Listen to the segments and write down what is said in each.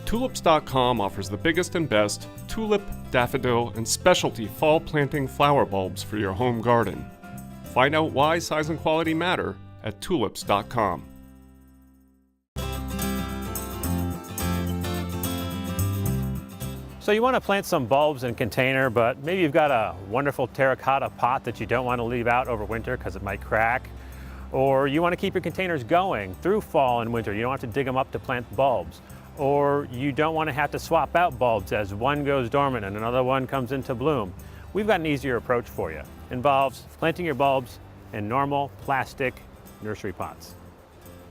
Tulips.com offers the biggest and best tulip, daffodil, and specialty fall planting flower bulbs for your home garden. Find out why size and quality matter at Tulips.com. So you want to plant some bulbs in a container, but maybe you've got a wonderful terracotta pot that you don't want to leave out over winter because it might crack. Or you want to keep your containers going through fall and winter. You don't have to dig them up to plant bulbs. Or you don't want to have to swap out bulbs as one goes dormant and another one comes into bloom. We've got an easier approach for you. It involves planting your bulbs in normal plastic nursery pots.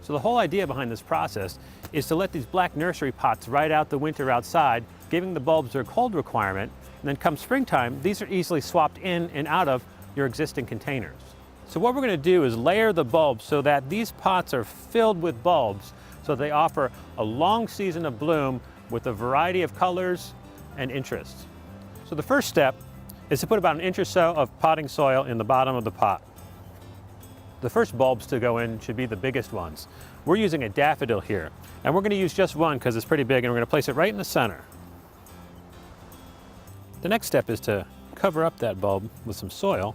So the whole idea behind this process is to let these black nursery pots ride out the winter outside, giving the bulbs their cold requirement, and then come springtime, these are easily swapped in and out of your existing containers. So what we're going to do is layer the bulbs so that these pots are filled with bulbs so they offer a long season of bloom with a variety of colors and interests. So the first step is to put about an inch or so of potting soil in the bottom of the pot. The first bulbs to go in should be the biggest ones. We're using a daffodil here, and we're going to use just one because it's pretty big, and we're going to place it right in the center. The next step is to cover up that bulb with some soil.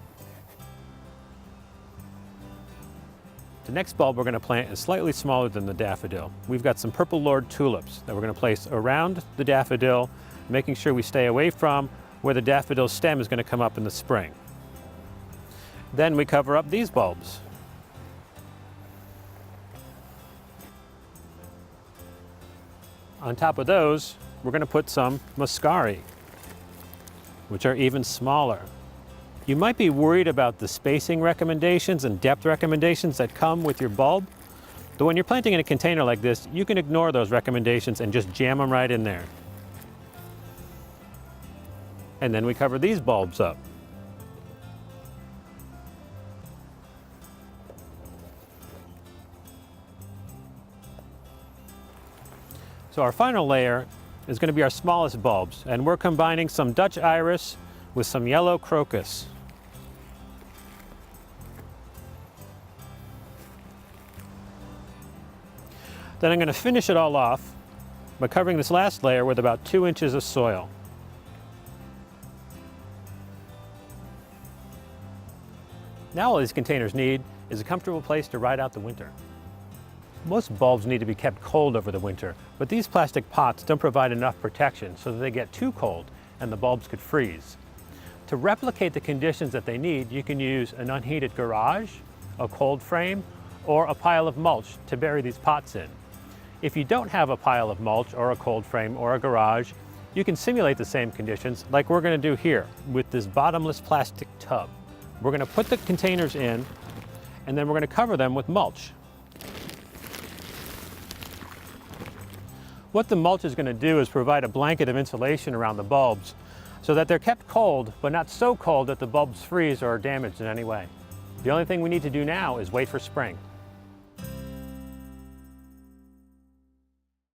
The next bulb we're going to plant is slightly smaller than the daffodil. We've got some purple lord tulips that we're going to place around the daffodil, making sure we stay away from where the daffodil stem is going to come up in the spring. Then we cover up these bulbs. On top of those, we're going to put some muscari, which are even smaller. You might be worried about the spacing recommendations and depth recommendations that come with your bulb, but when you're planting in a container like this, you can ignore those recommendations and just jam them right in there. And then we cover these bulbs up. So our final layer is going to be our smallest bulbs, and we're combining some Dutch iris with some yellow crocus. Then I'm going to finish it all off by covering this last layer with about 2 inches of soil. Now all these containers need is a comfortable place to ride out the winter. Most bulbs need to be kept cold over the winter, but these plastic pots don't provide enough protection so that they get too cold and the bulbs could freeze. To replicate the conditions that they need, you can use an unheated garage, a cold frame, or a pile of mulch to bury these pots in. If you don't have a pile of mulch or a cold frame or a garage, you can simulate the same conditions like we're going to do here with this bottomless plastic tub. We're going to put the containers in, and then we're going to cover them with mulch. What the mulch is going to do is provide a blanket of insulation around the bulbs so that they're kept cold, but not so cold that the bulbs freeze or are damaged in any way. The only thing we need to do now is wait for spring.